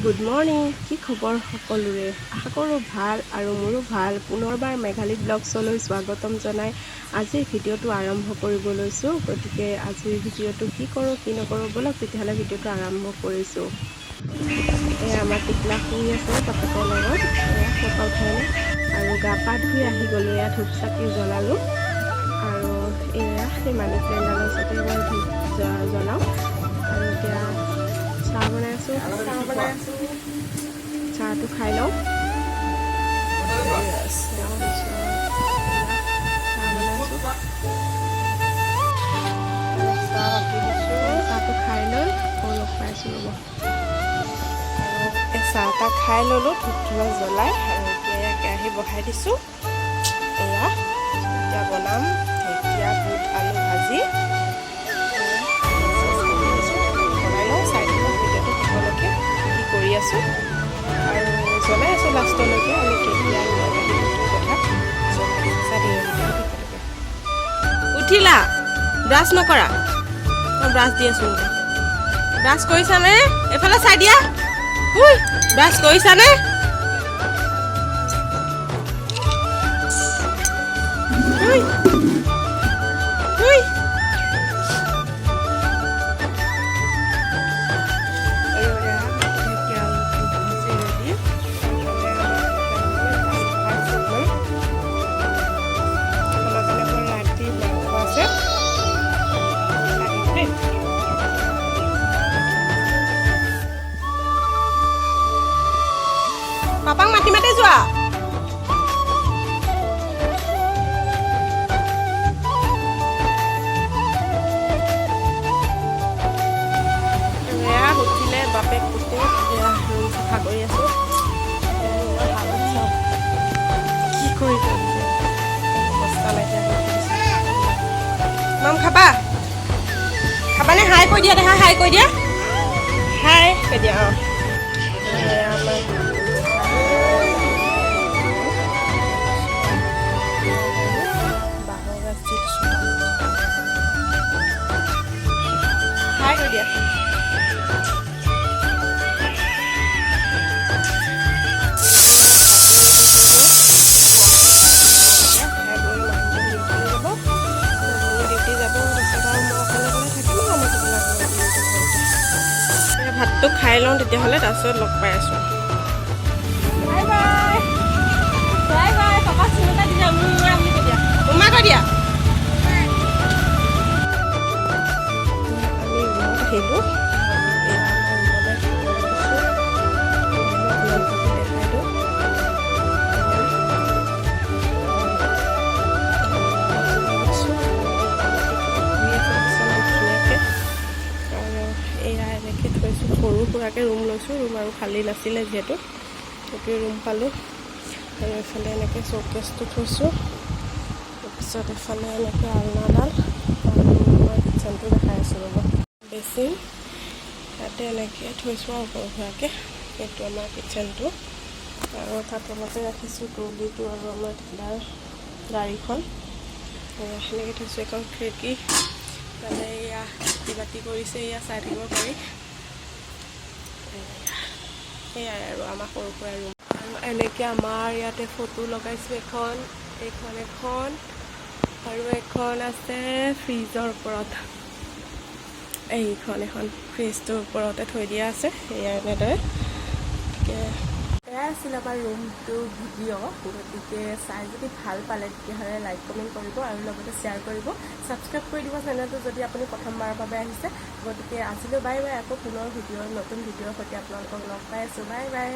Good morning. কি খবৰ সকলোৰে? আশা কৰোঁ ভাল আৰু মোৰো ভাল। পুনৰবাৰ মেঘালী ব্লগছলৈ স্বাগতম জনাই আজিৰ ভিডিঅ'টো আৰম্ভ কৰিব লৈছোঁ। গতিকে আজিৰ ভিডিঅ'টো কি কৰোঁ কি নকৰোঁ ব'লক তেতিয়াহ'লে ভিডিঅ'টো আৰম্ভ কৰিছোঁ। এয়া আমাৰ টিকলা শুই আছে বাপেকৰ লগত, এয়া শুৱা উঠাই নাই আৰু গা পা ধুই আহি গ'লোঁ। এয়া ধূপ চাকি জ্বলালোঁ আৰু এয়া সেই মানি প্লেণ্টডালৰ ওচৰতে মই ধূপ জ্বলাওঁ আৰু এতিয়া চাহ বনাই আছোঁ। চাহটো খাই লওঁ। চাহটো খাই লৈ লগ পাইছোঁ ৰ'ব। আৰু চাহ তাহ খাই ল'লোঁ, ধূপ ধূনা জ্বলাই আৰু এতিয়া এয়া কেৰাহী বহাই দিছোঁ। এয়া এতিয়া বনাম ঢেকীয়া বুট আলু ভাজি। কৰি আছোঁ আৰু জনাই আছোঁ লাষ্টলৈকে আমি কেতিয়া কথা উঠিলা। ব্ৰাছ নকৰা? মই ব্ৰাছ দি আছোঁ। ব্ৰাছ কৰিছানে? এইফালে চাই দিয়া। ব্ৰাছ কৰিছানে? পাপাক মাতি মাতি যোৱা। উঠিলে বাপেক গোটেই ৰুম চাফা কৰি আছোঁ। কি কৰি অৱস্থা নাইকিয়া মাম খাবা? খাবানে? হাই কৈ দিয়া দেখা, হাই কৈ দিয়া, হাই কৈ দিয়া। অঁ হাই কৈ দিয়া। ভাতটো খাই লওঁ তেতিয়াহ'লে, তাৰপিছত লগ পাই আছোঁ। Bye bye bye bye. Papa চিন্তা দিয়া উমা কৈ দিয়া। আমি ৰুমত আহিলোঁ। সৰু সুৰাকৈ ৰুম লৈছোঁ। ৰুম আৰু খালী নাছিলে যিহেতু সেইটোৱে ৰুম পালোঁ। আৰু এইফালে এনেকৈ শ্ব'কেছটো থৈছোঁ, তাৰপিছত এইফালে এনেকৈ আলনাডাল আৰু মই কিটচেনটো দেখাই আছোঁ ৰ'ব। বেচিন তাতে এনেকৈ থৈছোঁ আৰু সৰু সুৰাকৈ। এইটো আমাৰ কিটচেনটো আৰু তাত তলতে ৰাখিছোঁ ট্ৰলিটো আৰু আমাৰ দাদাৰ গাড়ীখন সেনেকৈ থৈছোঁ। এখন খিৰিকী তাতে এয়া খেতি বাতি কৰিছে, এয়া চাই থাকিব পাৰি। সেয়াই আৰু আমাৰ সৰু সুৰা ৰুম। আৰু এনেকৈ আমাৰ ইয়াতে ফটো লগাইছোঁ এখন আৰু এখন আছে ফ্ৰিজৰ ওপৰত। এইখন এখন ফ্ৰিজটোৰ ওপৰতে থৈ দিয়া আছে। সেয়া এনেদৰে গতিকে এয়াই আছিল আমাৰ ৰুমটোৰ ভিডিঅ'। গতিকে চাই যদি ভাল পালে তেতিয়াহ'লে লাইক কমেণ্ট কৰিব আৰু লগতে শ্বেয়াৰ কৰিব, ছাবস্ক্ৰাইব কৰি দিব চেনেলটো যদি আপুনি প্ৰথমবাৰৰ বাবে আহিছে। গতিকে আজিলৈ বাই বাই। আকৌ পুনৰ নতুন ভিডিঅ'ৰ সৈতে আপোনালোকক লগ পাই আছোঁ। Bye bye.